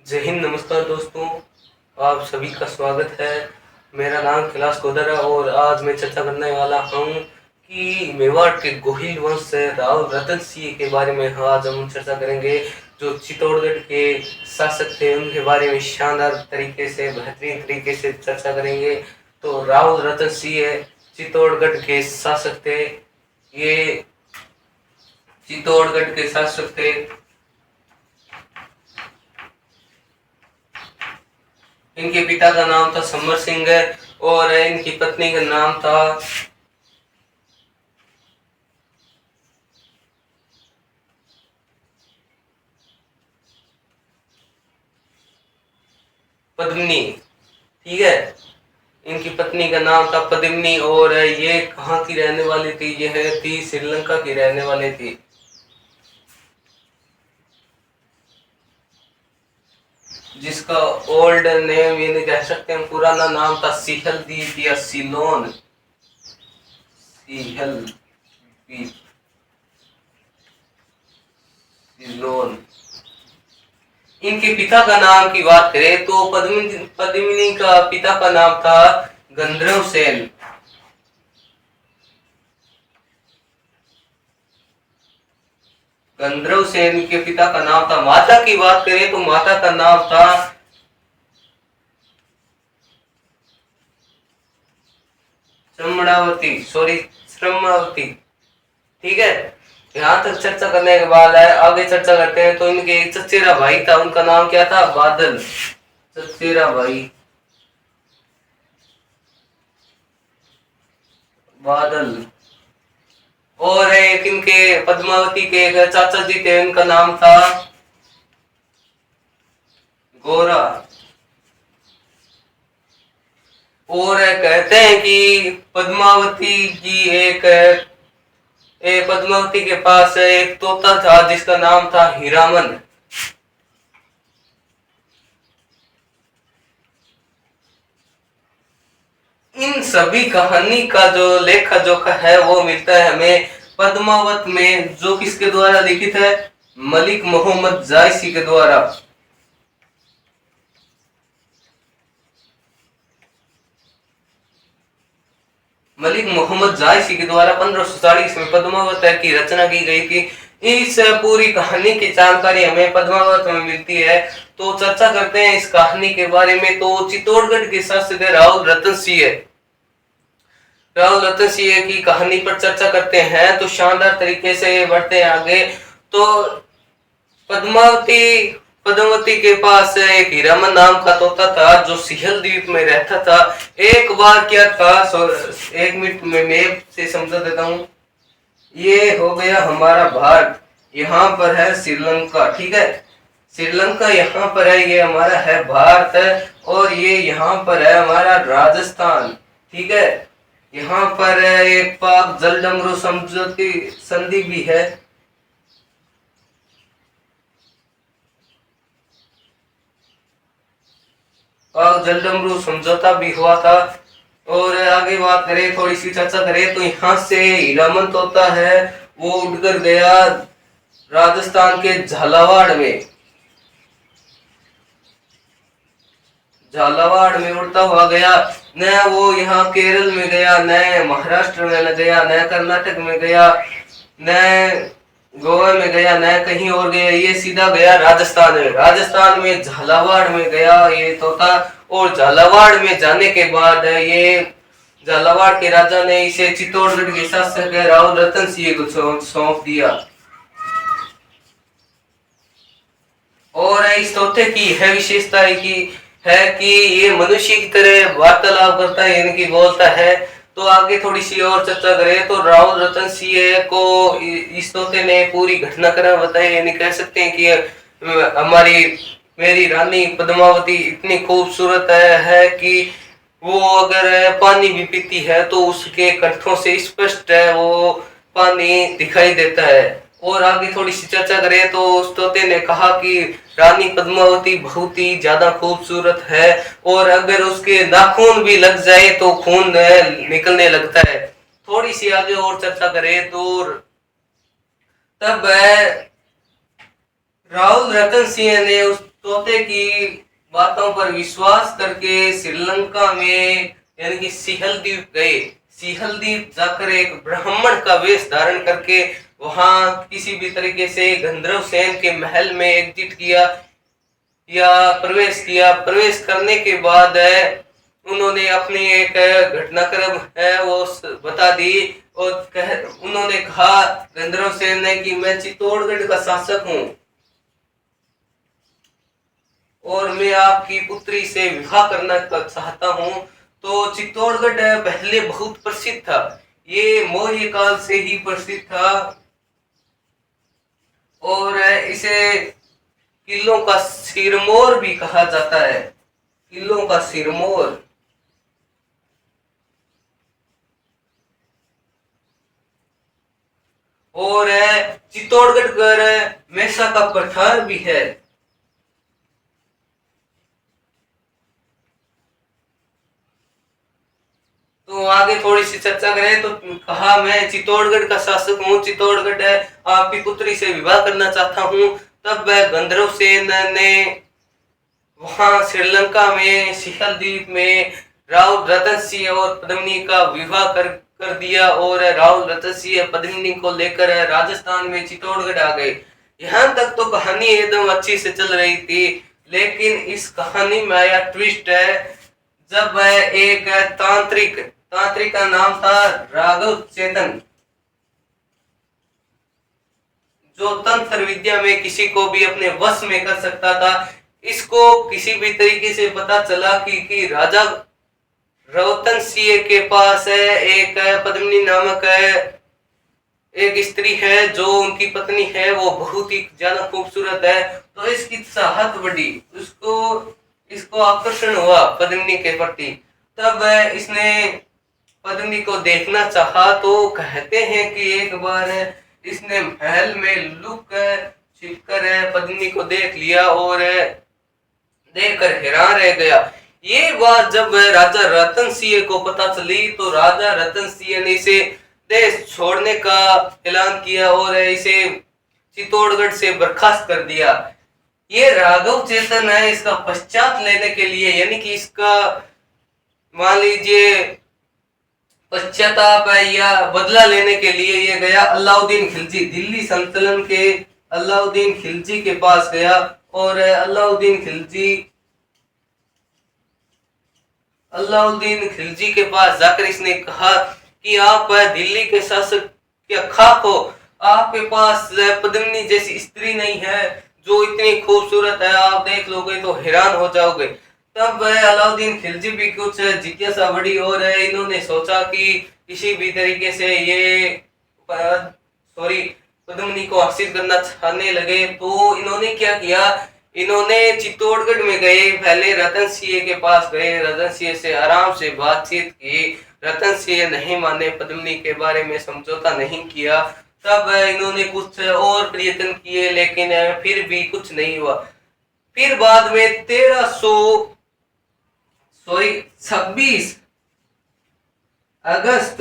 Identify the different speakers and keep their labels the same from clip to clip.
Speaker 1: जय हिंद, नमस्कार दोस्तों। आप सभी का स्वागत है। मेरा नाम कैलाश कोदर है और आज मैं चर्चा करने वाला हूँ कि मेवाड़ के गोहिल वंश से राव रतन सिंह के बारे में। आज हम चर्चा करेंगे। जो चित्तौड़गढ़ के शासक थे उनके बारे में शानदार तरीके से, बेहतरीन तरीके से चर्चा करेंगे। तो राव रतन सिंह चित्तौड़गढ़ के शासक थे। ये चित्तौड़गढ़ के शासक थे। इनके पिता का नाम था समर सिंह और इनकी पत्नी का नाम था पद्मिनी। ठीक है, इनकी पत्नी का नाम था पद्मिनी और ये कहाँ की रहने वाली थी? यह थी श्रीलंका की रहने वाली थी। जिसका ओल्ड नेम ये कह सकते हैं, पुराना नाम था सिहल द्वीप या सिलोन। सिहल द्वीप, सिलोन। इनके पिता का नाम की बात करें तो पद्मिनी का पिता का नाम था गंधर्व सेन। गंधर्व सेन के पिता का नाम था। माता की बात करें तो माता का नाम था श्रमणावती। ठीक है, यहाँ तक चर्चा करने के बाद है आगे चर्चा करते हैं। तो इनके एक चचेरा भाई था, उनका नाम क्या था? बादल। चचेरा भाई बादल। और एक इनके पद्मावती के एक चाचा जी थे, उनका नाम था गोरा। और कहते हैं कि पद्मावती के पास एक तोता था जिसका नाम था हीरामन। इन सभी कहानी का जो लेखा जोखा है वो मिलता है हमें पद्मावत में, जो किसके द्वारा लिखित है? मलिक मोहम्मद जायसी के द्वारा। मलिक मोहम्मद जायसी के द्वारा 1540 में पद्मावत की रचना की गई थी। इस पूरी कहानी की जानकारी हमें पद्मावत में मिलती है। तो चर्चा करते हैं इस कहानी के बारे में। तो चित्तौड़गढ़ के शासक राव रतन सिंह की कहानी पर चर्चा करते हैं। तो शानदार तरीके से बढ़ते हैं आगे। तो पद्मावती के पास एक हीरामन नाम का तोता था जो सिहल द्वीप में रहता था। एक बार क्या था, एक मिनट में मैप से समझा देता हूँ। ये हो गया हमारा भारत, यहाँ पर है श्रीलंका। ठीक है, श्रीलंका यहाँ पर है, ये हमारा है भारत। और ये यहाँ पर है हमारा राजस्थान। ठीक है, यहाँ पर एक पाक जलडमरू समझौती संधि भी है। पाक जलडमरू समझौता भी हुआ था। और आगे बात करें, थोड़ी सी चर्चा करें तो यहाँ से हीरामन तोता है वो उड़कर गया राजस्थान के झालावाड़ में उड़ता हुआ गया। न वो यहाँ केरल में गया, न महाराष्ट्र में गया, न कर्नाटक में गया, न गोवा में गया, न कहीं और गया। ये सीधा गया राजस्थान में झालावाड़ में गया ये तोता। और झालावाड़ में जाने के बाद ये झालावाड़ के राजा ने इसे चित्तौड़गढ़ के शासक राव रतन सिंह को सौंप दिया। और इस तोते की है विशेषता है कि ये मनुष्य की तरह वार्तालाप करता है, यानी कि बोलता है। तो आगे थोड़ी सी और चर्चा करें तो राव रतन सिंह को इस तोते ने पूरी घटनाक्रम बताई। यानी कह सकते हैं कि मेरी रानी पद्मावती इतनी खूबसूरत है कि वो अगर पानी भी पीती है तो उसके कंठों से स्पष्ट है वो पानी दिखाई देता है। और आगे थोड़ी सी चर्चा करें तो उस तोते ने कहा कि रानी पद्मावती बहुत ही ज्यादा खूबसूरत है और अगर उसके नाखून भी लग जाए तो खून निकलने लगता है। थोड़ी सी आगे और चर्चा करें तो तब राव रतन सिंह ने उस तोते की बातों पर विश्वास करके श्रीलंका में यानी कि सिहल द्वीप गए। सिहल द्वीप जाकर एक ब्राह्मण का वेश धारण करके वहां किसी भी तरीके से गंधर्व सेन के महल में एग्जिट किया या प्रवेश किया। प्रवेश करने के बाद उन्होंने अपनी एक घटनाक्रम है वो बता दी और उन्होंने कहा गंधर्व सेन ने कि मैं चित्तौड़गढ़ का शासक हूँ और मैं आपकी पुत्री से विवाह करना चाहता हूँ। तो चित्तौड़गढ़ पहले बहुत प्रसिद्ध था, ये मौर्य काल से ही प्रसिद्ध था और इसे किलों का सिरमौर भी कहा जाता है, किलों का सिरमौर। और चित्तौड़गढ़ पर मेसा का पठार भी है। तो आगे थोड़ी सी चर्चा करें तो कहा मैं चित्तौड़गढ़ का शासक हूँ, चित्तौड़गढ़ आपकी पुत्री से विवाह करना चाहता हूँ। तब गंधर्व सेन ने वहां श्रीलंका में सिहल द्वीप में राव रतन सिंह और पद्मिनी का विवाह कर दिया और राव रतन सिंह पद्मिनी को लेकर राजस्थान में चित्तौड़गढ़ आ गए। यहाँ तक तो कहानी एकदम अच्छी से चल रही थी, लेकिन इस कहानी में आया ट्विस्ट है जब एक तांत्रिक का नाम था राघव चेतन, जो तंत्र विद्या में किसी को भी अपने वश में कर सकता था। इसको किसी भी तरीके से पता चला कि राजा रतन सिंह के पास एक पद्मिनी नामक एक स्त्री है, जो उनकी पत्नी है वो बहुत ही ज्यादा खूबसूरत है। तो इसकी चाहत बढ़ी, इसको आकर्षण हुआ पद्मिनी के प्रति। तब इसने पद्मिनी को देखना चाहा। तो कहते हैं कि एक बार इसने महल में लुक छिपकर पद्मिनी को देख लिया और देखकर हैरान रह गया। ये बात जब राजा रतन सिंह को पता चली तो राजा रतन सिंह ने इसे देश छोड़ने का ऐलान किया और इसे चित्तौड़गढ़ से बर्खास्त कर दिया। ये राघव चेतन है, इसका पश्चात लेने के लिए यानी कि इसका मान लीजिए पश्चाताप या बदला लेने के लिए ये गया अलाउद्दीन खिलजी, दिल्ली सल्तनत के अलाउद्दीन खिलजी के पास गया और अलाउद्दीन खिलजी के पास जाकर इसने कहा कि आप दिल्ली के शासक क्या खाक हो, आपके पास पद्मिनी जैसी स्त्री नहीं है जो इतनी खूबसूरत है, आप देख लोगे तो हैरान हो जाओगे। तब अलाउद्दीन खिलजी भी कुछ जिज्ञासा बढ़ी और इन्होंने सोचा कि किसी भी तरीके से ये पद्मिनी को हासिल करना चाहने लगे। तो इन्होंने क्या किया, इन्होंने चित्तौड़गढ़ में गए, पहले रतन सिंह के पास गए, रतन सिंह से आराम से बातचीत की। रतन सिंह नहीं माने, पद्मिनी के बारे में समझौता नहीं किया। तब इन्होंने कुछ और प्रयत्न किए लेकिन फिर भी कुछ नहीं हुआ। फिर बाद में 26 अगस्त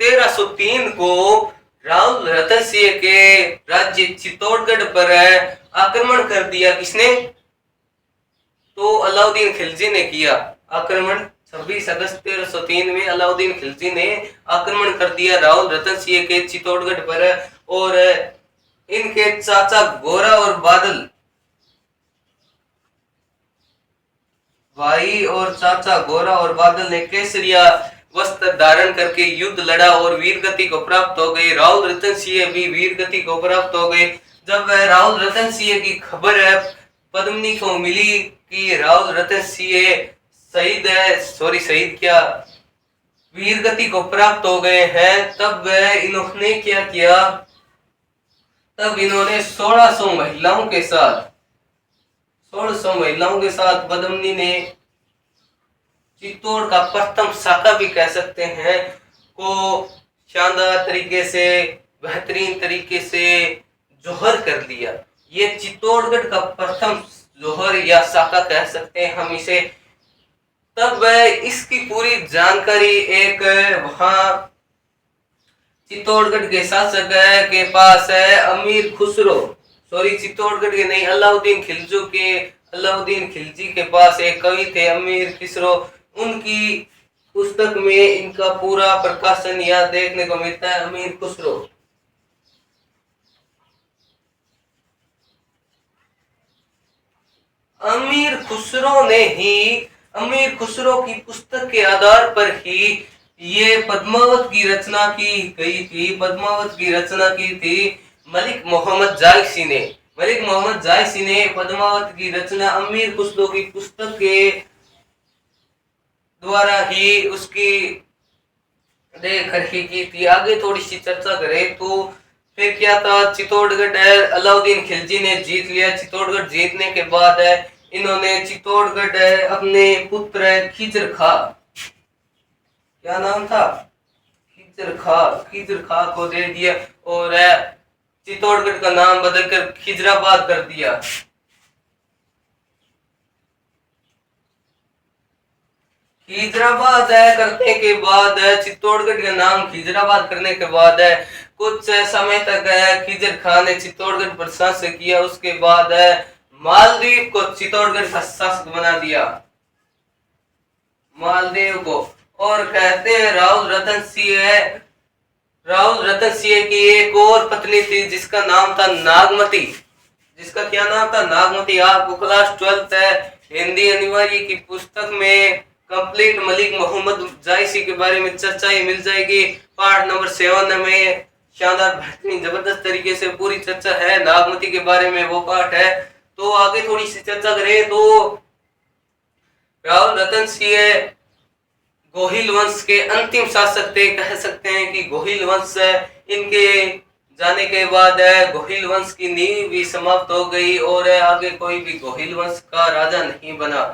Speaker 1: 1303 को राव रतन सिंह के राज्य चित्तौड़गढ़ पर आक्रमण कर दिया। किसने? तो अलाउद्दीन खिलजी ने किया आक्रमण। 26 अगस्त 1303 में अलाउद्दीन खिलजी ने आक्रमण कर दिया राव रतन सिंह के चित्तौड़गढ़ पर और इनके चाचा गोरा और बादल भाई और चाचा गोरा और बादल ने केसरिया वस्त्र धारण करके युद्ध लड़ा और वीरगति को प्राप्त हो गए। राव रतन सिंह भी वीरगति को प्राप्त हो गए। जब राव रतन सिंह की खबर पद्मिनी को मिली कि राव रतन सिंह वीरगति को प्राप्त हो गए हैं, तब इन्होंने क्या किया, तब इन्होंने 1600 महिलाओं के साथ पद्मिनी ने चित्तौड़ का प्रथम शाखा भी कह सकते हैं को शानदार तरीके से, बेहतरीन तरीके से जोहर कर लिया। ये चित्तौड़गढ़ का प्रथम जोहर या शाखा कह सकते हैं हम इसे। तब इसकी पूरी जानकारी एक वहां चित्तौड़गढ़ के शासक के पास है अमीर खुसरो, सॉरी चित्तौड़गढ़ के नहीं, अलाउद्दीन खिलजी के पास एक कवि थे अमीर खुसरो। उनकी पुस्तक में इनका पूरा प्रकाशन यहाँ देखने को मिलता है। अमीर खुसरो, अमीर खुसरो की पुस्तक के आधार पर ही ये पद्मावत की रचना की गई थी। पद्मावत की रचना की थी मलिक मोहम्मद जायसी ने। मलिक मोहम्मद जायसी ने पद्मावत की रचना अमीर खुसरो की पुस्तक के द्वारा ही उसकी देख रखी की थी। आगे थोड़ी सी चर्चा करें तो फिर क्या था, चित्तौड़गढ़ अलाउद्दीन खिलजी ने जीत लिया। चित्तौड़गढ़ जीतने के बाद इन्होंने चित्तौड़गढ़ अपने पुत्र खिजर खा, क्या नाम था, खिजर खा को दे दिया और चित्तौड़गढ़ का नाम बदलकर खिजराबाद कर दिया। खिजराबाद करने के बाद चित्तौड़गढ़ का नाम खिजराबाद करने के बाद कुछ समय तक खिजर खान ने चित्तौड़गढ़ पर शासन किया। उसके बाद मालदीव को चित्तौड़गढ़ का शासक बना दिया, मालदीव को। और कहते हैं राहुल रतन सिंह की एक और पत्नी थी जिसका नाम था नागमती। जिसका क्या नाम था, नागमती। आपको क्लास 12 हिंदी अनिवार्य की पुस्तक में कंप्लीट मलिक मोहम्मद जायसी के बारे में चर्चा ही मिल जाएगी। पार्ट नंबर 7 में शानदार बेहतरीन जबरदस्त तरीके से पूरी चर्चा है नागमती के बारे में, वो पार्ट है। तो आगे थोड़ी सी चर्चा करें तो राहुल रतन सिंह गोहिल वंश के अंतिम शासक थे। कह सकते हैं कि गोहिल वंश इनके जाने के बाद गोहिल वंश की नींव भी समाप्त हो गई और आगे कोई भी गोहिल वंश का राजा नहीं बना।